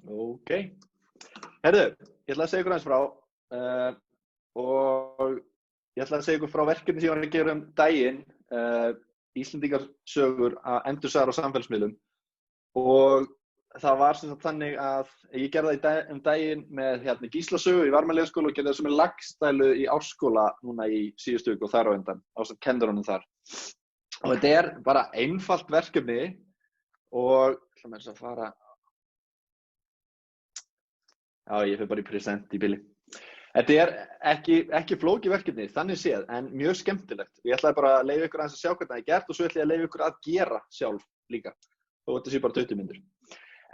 Ok. Herðu, ég ætla að segja ykkur aðeins frá og ég ætla að segja ykkur frá verkefni sem ég var að gera daginn, Íslendingasögur að endursaga á samfélagsmiðlum og það var sem sagt þannig að ég gerði það daginn með Gísla sögu í Varmalegaskóla og gerði það sem lagstælu í Árskóla núna í síðustu viku og þar á undan ásamt kennurunum þar. Og þetta er bara einfalt verkefni og ætla mér að fara. Já, ég fyrir bara í present í bili. Þetta er ekki flókið verkefni, þannig séð, en mjög skemmtilegt. Ég ætlaði bara að leyfa ykkur aðeins að sjá hvernig það er gert og svo ætla ég að leyfa ykkur að gera sjálf líka. Þó þetta sé bara 20 mínútur.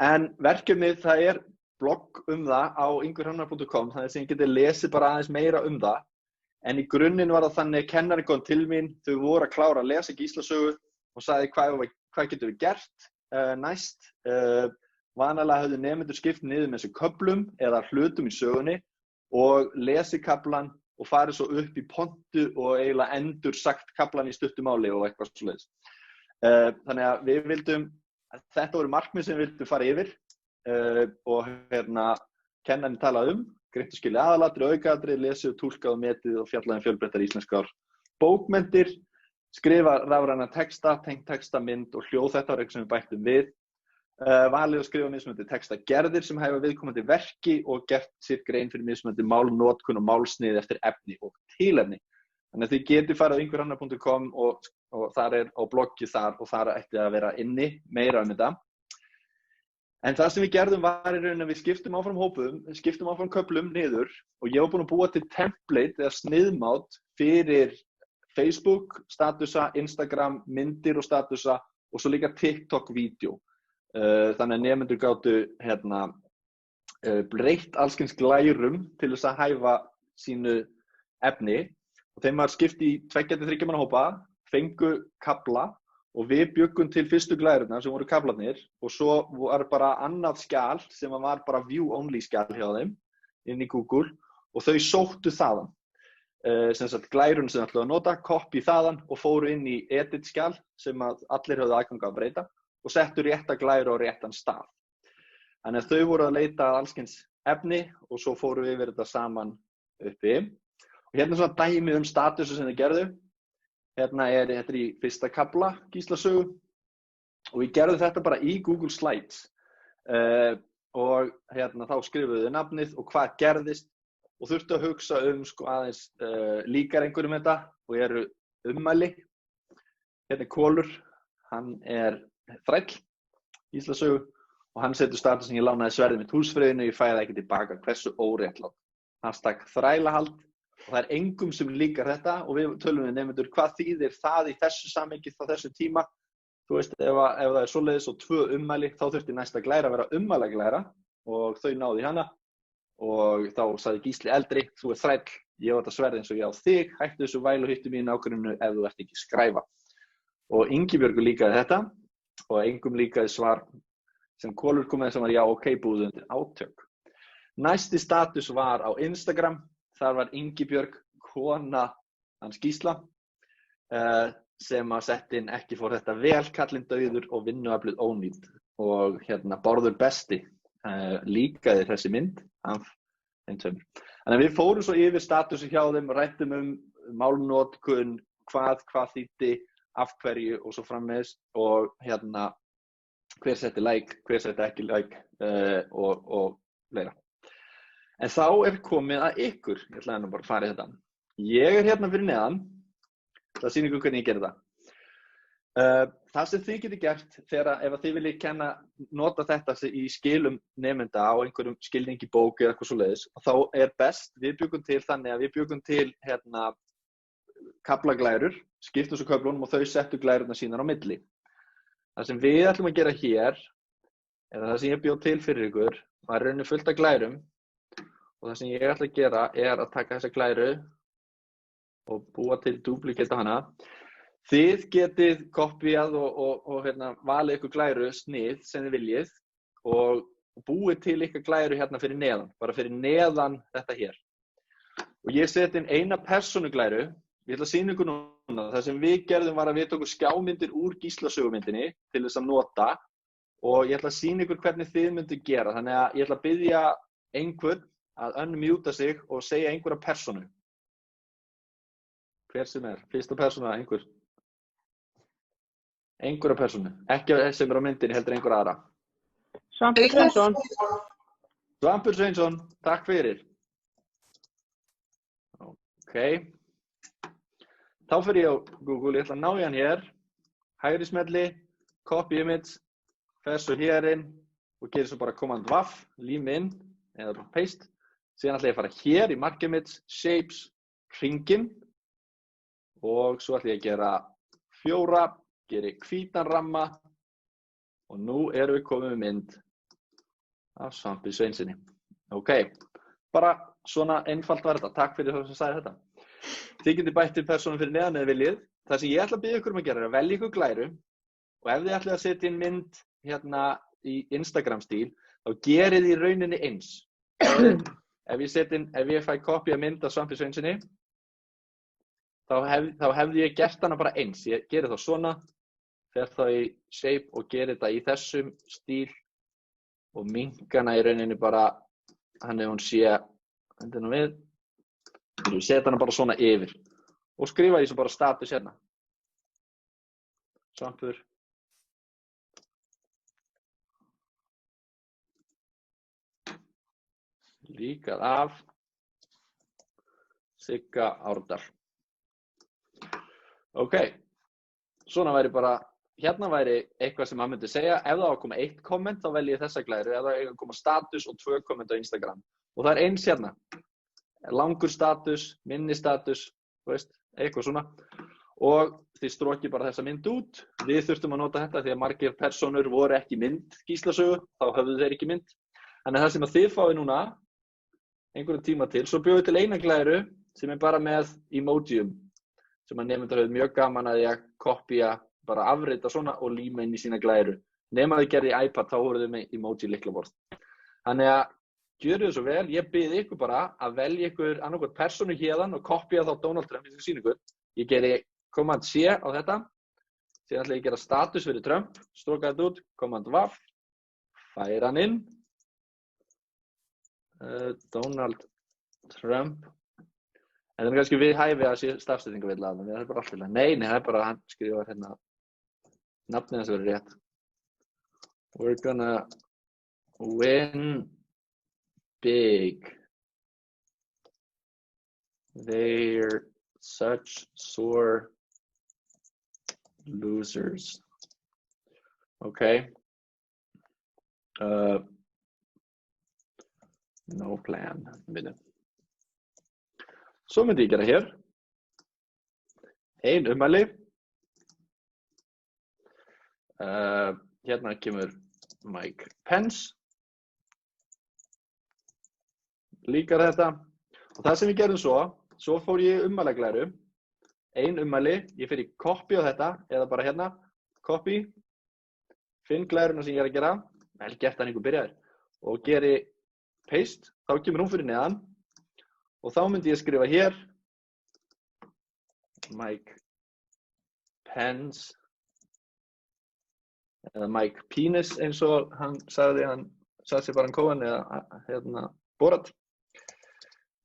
En verkefnið, það er blogg það á ingvirhrannar.com, þannig að ég geti lesið bara aðeins meira það. En í grunninn var það þannig að kennarinn kom til mín, þau voru að klára að lesa Gísla sögu og sagði hvað getum við gert næst. Vanalega höfðu nemendur skipt niður með þessu köflum eða hlutum í sögunni og lesi kaflan og farið svo upp í pontu og eiginlega endur sagt kaflan í stuttu máli og eitthvað svoleiðis. Þannig að við vildum, þetta voru markmið sem við vildum fara yfir og kennarinn talaði greint og skilja aðalatriði, aukaatriði, lesið og túlkað og metið og fjallaði fjölbreyttar íslenskar bókmenntir, skrifa rafræna texta, tengt textamynd og hljóð, þetta var eitthvað sem við bættum við. Valið að skrifa mismunandi textagerðir sem hæfa viðkomandi verki og gert sér grein fyrir mismunandi málnotkun og málsnið eftir efni og tilefni. Þannig að þið getið farið á ingvirhrannar.com og þar er á bloggi þar og þar ætti að vera inni meira þetta. En það sem við gerðum var í rauninni að við skiptum áfram hópum, skiptum áfram köflum niður og ég var búin að búa til template eða sniðmát fyrir Facebook, statusa, Instagram, myndir og statusa og svo líka TikTok-vídeó. Þannig að nemendur gátu breytt allskyns glærum til þess að hæfa sínu efni og þeim var skipt í 2-3 manna hópa, fengu kafla og við bjuggum til fyrstu glærurnar sem voru kaflarnir og svo var bara annað skjal sem var bara view-only skjal hjá þeim inn í Google og þau sóttu þaðan. Sem sagt glærun sem ætluðu að nota, copy þaðan og fóru inn í edit skjal sem allir höfðu aðgang að breyta og settu rétta glæru á réttan stað. Þannig að þau voru að leita að allskyns efni og svo fóru við yfir þetta saman uppi. Og hérna er svona dæmi statusu sem þau gerðu. Þetta er í fyrsta kafla Gísla sögu og við gerðum þetta bara í Google Slides. Og þá skrifuðu þau nafnið og hvað gerðist og þurftu að hugsa aðeins líkar einhverjum þetta og eru ummæli. Hérna er Kolur, hann er þræll, Gísla sögu og hann setur status sem ég lánaði sverðið mitt húsfreyðinu, ég fæði það ekki tilbaka, hversu óréttlátt. #þrælahald og það er engum sem líkar þetta og við tölum við nemendur hvað þýðir það í þessu samhengi á þessu tíma. Þú veist, ef það er svoleiðis og 2 ummæli þá þurfti næsta glæra að vera ummælaglæra og þau náðu í hana og þá sagði Gísli eldri, þú er þræll, ég á þetta sverð eins og ég á þig, hættu þessu vælu hittu mín ákvörðinu ef þú ert ekki skræfa. Og Ingibjörgu líkaði þetta og engum líkaði svar sem Kolur kom með sem var já, ok, búið undir átök. Næsti status var á Instagram, þar var Ingibjörg, kona hans Gísla, sem að sett inn ekki fór þetta vel, kallinn dauður og vinnuaflið ónýtt. Og Bárður besti líkaði þessi mynd af þeim tveimur. Þannig að við fórum svo yfir statusi hjá þeim, rættum málnotkun, hvað þýddi, af hverju og svo framvegis og hver setti like, hver setti ekki like og fleira. En þá er komið að ykkur, ég ætlaði nú bara að fara í þetta. Ég er fyrir neðan, það sýnir ykkur hvernig ég gerði það. Það sem þið getur gert ef þið viljið nota þetta í skilum nemenda á einhverjum skilningi bók eða eitthvað svoleiðis, þá er best, við bjuggum til þannig að við bjuggum til kaflaglærur, skiptum svo köflunum og þau settu glærurnar sínar á milli. Það sem við ætlum að gera hér, eða það sem ég bjó til fyrir ykkur, var rauninni fullt af glærum og það sem ég ætla að gera er að taka þessa glæru og búa til duplicate hana. Þið getið kopíað og valið ykkur glæru snið sem þið viljið og búið til ykkur glæru fyrir neðan, bara fyrir neðan þetta hér. Og ég seti inn eina persónuglæru. Ég ætla að sýna ykkur núna, það sem við gerðum var að við tókum skjámyndir úr Gísla sögumyndinni til þess að nota og ég ætla að sýna ykkur hvernig þið myndu gera. Þannig að ég ætla að biðja einhvern að unmjúta sig og segja einhverja persónu. Hver sem fyrsta persóna, einhver. Einhverja persónu, ekki sem á myndinni, heldur einhver aðra. Svampur Sveinsson. Svampur Sveinsson, takk fyrir. Ok. Þá fyrir ég á Google, ég ætla að ná í hann hér. Hægri smelli, copy image, fer svo hér inn og gerir svo bara command vaff, lím inn, eða bara paste. Síðan ætla ég að fara hér í mark image, shapes, hringinn. Og svo ætla ég að gera 4, geri hvítan ramma og nú erum við komið með mynd af Svampi Sveinsinni. Ok, bara svona einfalt var þetta. Takk fyrir það sem sagði þetta. Þið getið bætt til persónum fyrir neðan eða viljið. Það sem ég ætla að biðja ykkur að gera er að velja ykkur glæru og ef þið ætlið að setja inn mynd hérna í Instagram stíl, þá gerið í rauninni eins. Ef ég fæ kopía mynd af Svampi Sveinsinni, þá hefði ég gert hana bara eins. Ég geri þá svona, fer þá í shape og geri þetta í þessum stíl og minkana í rauninni bara, þannig að hún sé, hendur nú við, setja hana bara svona yfir og skrifa því svo bara status hérna. Svampur. Líkað af Sigga Árdal. Ok, svona væri bara, hérna væri eitthvað sem maður myndi segja. Ef það á að koma 1 komment, þá velji ég þessa glæru. Ef það á að koma status og 2 komment á Instagram. Og það er eins hérna. Langur status, minni status, eitthvað svona. Og þið strókið bara þessa mynd út. Við þurftum að nota þetta því að margir personur voru ekki mynd Gíslasögu, þá höfðu þeir ekki mynd. Þannig að það sem að þið fáið núna, einhverjum tíma til, svo bjóðu til eina glæru sem er bara með emojium, sem að nemendar höfðu mjög gaman að ég kopía, bara afrita svona og líma inn í sína glæru. Nema þið gerði í iPad, þá voru þið með emoji lyklaborð. Þannig að gjörðu þið svo vel, ég bið ykkur bara að velja ykkur annarkvæmt persónu hérðan og kopía þá Donald Trump, ég skal sýna ykkur. Ég geri command C á þetta, síðan ætla ég að gera status fyrir Trump, stróka þetta út, command vaff, færa hann inn, Donald Trump, en það er kannski við hæfi að sé stafsetningavillu af það, það er bara alltaf, nei, það er bara hann skrifar hérna, nafnið þess að vera rétt. We're gonna win big. They're such sore losers. Okay. No plan. Svo myndi ég gera hér. Ein ummæli. Hérna kemur Mike Pence. Líkar þetta. Og það sem við gerum svo fór ég ummælaglæru. Ein ummæli, ég fer í copy á þetta, eða bara hérna, copy. Finn glæruna sem ég er að gera. Vel gert að einhver byrjaðir. Og geri paste, þá kemur hún fyrir neðan. Og þá myndi ég skrifa hér. Mike Pence. Eða Mike Penis eins og hann sagði sér bara hann Cohen eða hérna Borat.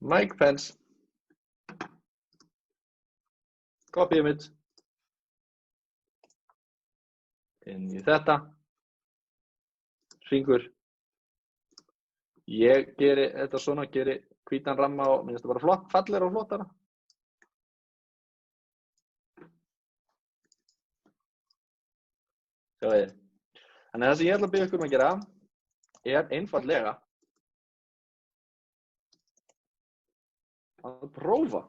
Mike Pence. Copy image. Inn í þetta. Hringur. Ég geri þetta svona, geri hvítan ramma og minnst það bara flott, fallegra og flottara. Sjáðu. Þannig að það sem ég ætla að biðja ykkur að gera er einfaldlega að prófa.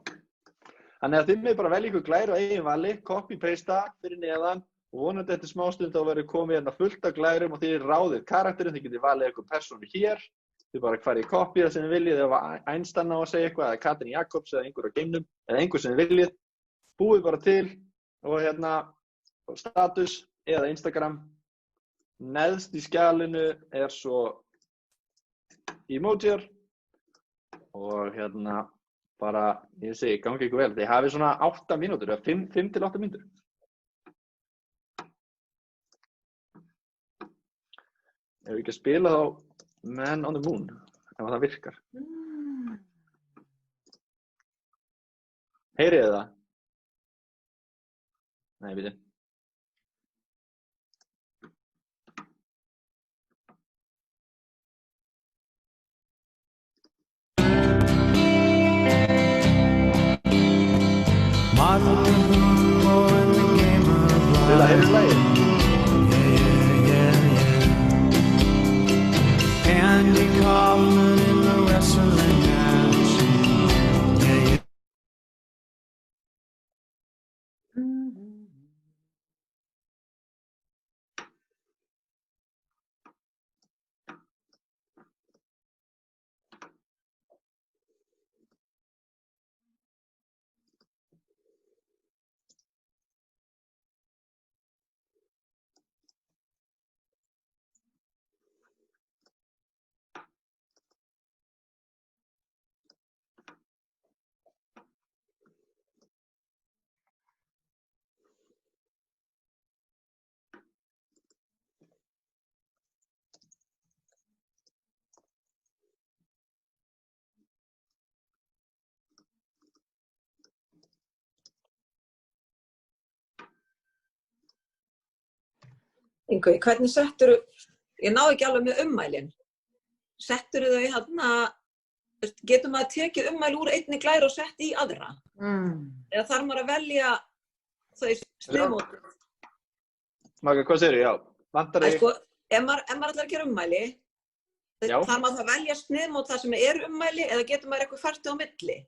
Þannig að þið með bara velja ykkur glæru á eigin vali, copy-pasta fyrir neðan og vonandi eftir smástund þá verður komið hérna fullt af glærum og þið ráðið karakterinn, þið getið valið ykkur persónu hér, þið bara farið í copy það sem þið viljið, ef Einstein á að segja eitthvað, eða Katrín Jakobs eða einhver á geimnum, eða einhver sem þið viljið, búið bara til og hérna status eða Instagram. Neðst í skjalinu er svo emojiar og hérna bara, ég segi, gangi ykkur vel. Þið hafið svona 8 mínútur, eða 5 til 8 mínútur. Ef við ekki að spila þá Man on the Moon, ef það virkar. Heyrið þið það? Nei, við þið. Lilla, heyrðu lagið? Andy Kaufman in the wrestling match. Ingvi, hvernig settur ég náði ekki alveg með ummælin. Settur þau hérna, getur maður tekið ummæli úr einni glæru og sett í aðra? Eða þarf maður að velja þau sniðmót? Magga, hvað segirðu? Já, vantar þig? Sko, ef maður ætlar að gera ummæli, þarf maður að velja sniðmót það sem er ummæli eða getur maður eitthvað fært á milli?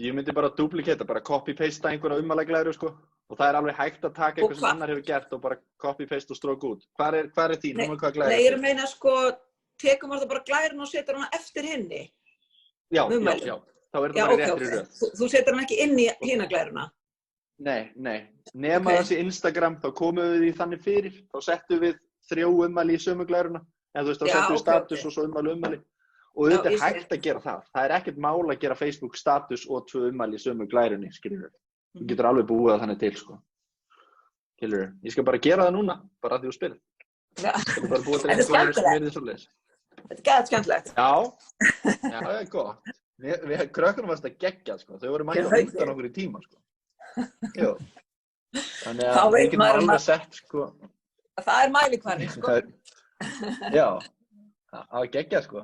Ég myndi bara duplicata, bara copy-pasta einhverja ummælaglæru, sko. Og það er alveg hægt að taka eitthvað sem annar hefur gert og bara copy-paste og stróka út. Hvar er þín? Nei, ég er að meina, sko, tekur maður það bara glæruna og setur hana eftir hinni? Já. Þá er það bara réttri röð. Þú setur hana ekki inn í hina glæruna? Nei. Nema þessi Instagram, þá komum við því þannig fyrir. Þá settum við 3 ummæli í sömu glæruna. Eða þú veist, þá settum við status og svo ummæli. Og þetta er hægt að gera það. Það er ekkert mál að gera Facebook status og 2 ummæli í sömu glærunni, skilur við. Þú getur alveg búið að þannig til, sko. Skilur við. Ég skal bara gera það núna, bara að því þú spilir. Þetta er bara búið til einhverjum sem verið svoleiðis. Þetta er gæðið skemmtilegt. Já, það er gott. Við krökkunum varst að gegja, sko. Þau voru mætt að hluta okkur í tíma, sko. Jú. Þannig að við getum alveg sett, sko. Það er mælikvarði, sko. Já, það er gegja, sko.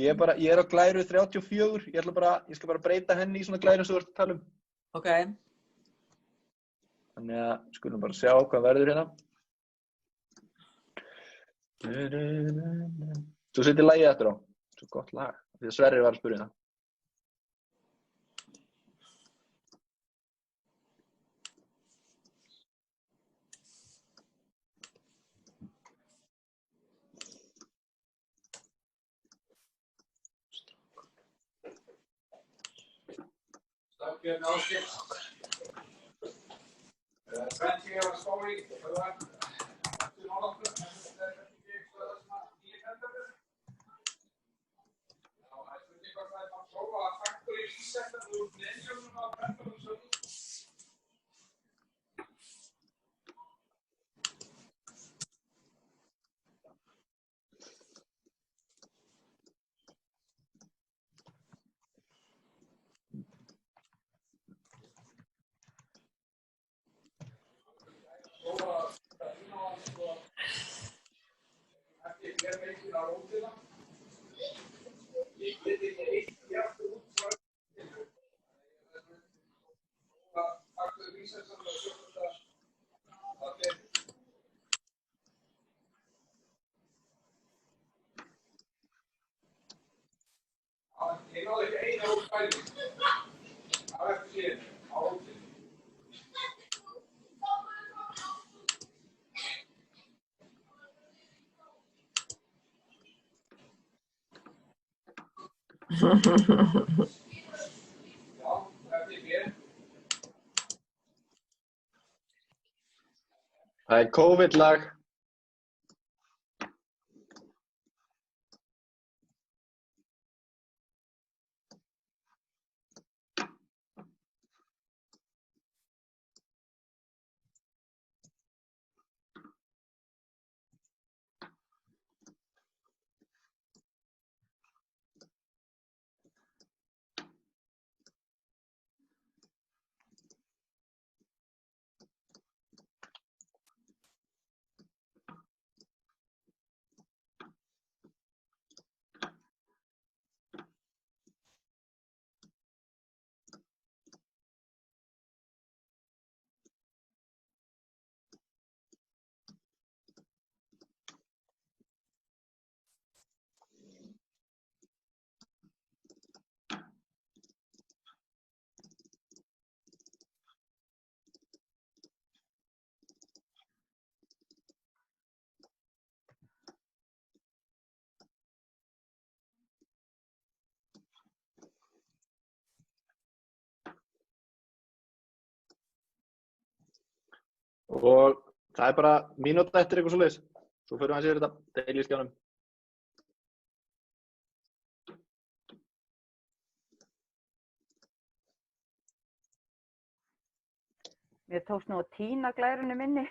Ég er á glæru 34, ég skal bara breyta henni í svona glæru sem þú ert að tala um. Ok. Þannig að skulum bara sjá hvað verður hérna. Svo setjum lagið eftir á. Svo gott lag. Því að Sverrir var að spyrja það. Björn Ásgeir. Tvennt ég var að spá í, það var aftur náttúrulega, þetta er ekki eitthvað sem að ég hendur við. Já, það er spurning hvað það er að prófa að faktori ísetta úr neðjónum á brenndunum svo. Ég náði ekki eina úr fæðing. Það er eftir síðan, á hóttinni. Já, eftir mér. Það er COVID-lag. Og það bara mínúta eftir eitthvað svoleiðis. Svo förum við að sér þetta, deili í skjánum. Mér tókst nú að týna glærunni minni.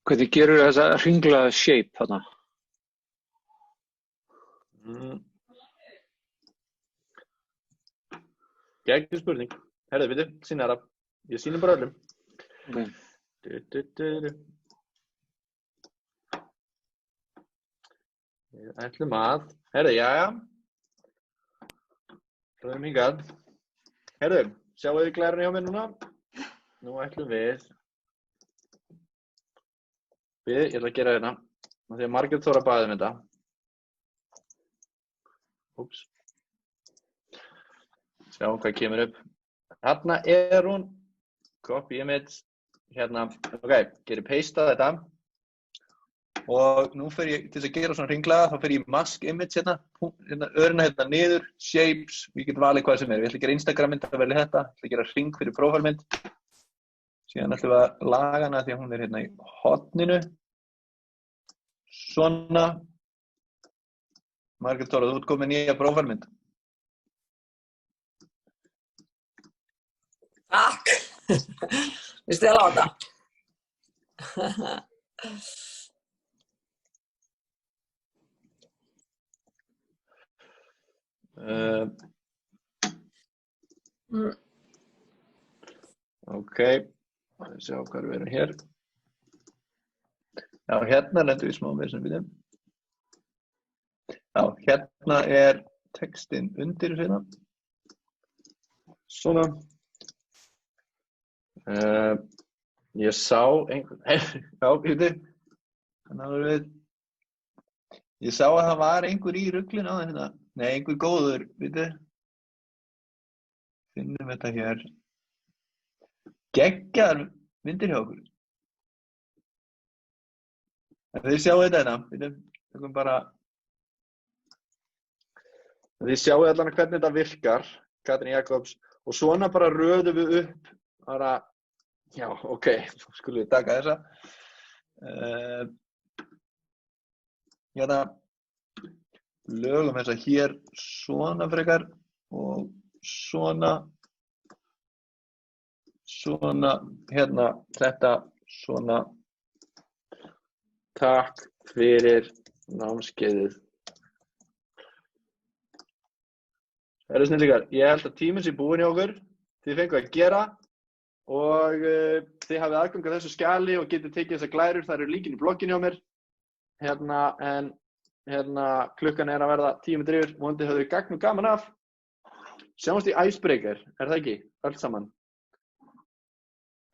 Hvernig gerur þessa hringlaða shape þarna? Geggjum spurning. Herðu, veitu, sýna það. Ég sýnum bara öllum. Okay. Við ætlum að, herðu, jæja. Röðum hingað. Herðu, sjáu þið glærunni hjá mér núna? Nú ætlum við. Ég ætla að gera hérna. Því að Margrét Þóra baði þetta. Úps. Sjáum hvað kemur upp. Þarna hún. Copy image. Hérna, ok, gerir paste þetta. Og nú fer ég, til þess að gera svona hringlaða, þá fer ég í mask image hérna. Örina hérna niður, shapes. Ég get valið hvað sem er. Ég ætla að gera Instagram mynd, það verður þetta. Ég ætla að gera hring fyrir prófálmynd. Síðan ætlum við að laga hana því að hún er hérna í horninu. Svona. Margrét Þóra, þú ert komið nýja prófálmynd. Takk. Vistu þið að láta? Ok, sjá hvað við erum hér. Já, hérna lendum við smá með þessum bíðum. Já, hérna er textinn undir hérna. Svona. Ég sá einhvern, já, veitu. Ég sá að það var einhver í ruglinu á hérna. Nei, einhver góður, veitu. Finnum þetta hér. Geggjar myndir hjá okkur. Þið sjáu þetta hérna, veitu. Tökum bara. Þið sjáu allan hvernig þetta virkar, Katrín Jakobs. Og svona bara röðum við upp. Bara, já, ok, þá skulum við taka þessa. Hérna, lögum þessa hér svona frekar og svona, hérna, þetta, svona. Takk fyrir námskeiðið. Það eru snillingar, ég held að tíminn sé búinn hjá okkur. Þið fenguð að gera. Og þið hafið aðgang að þessu skjali og getið tekið þessar glærur, það eru líkin í blogginu hjá mér. Hérna klukkan er að verða 10:10, vonandi höfðu þið gagn og gaman af. Sjáumst í Icebreaker, er það ekki? Öll saman.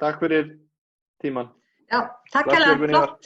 Takk fyrir tímann. Já, takk hérlega, flott.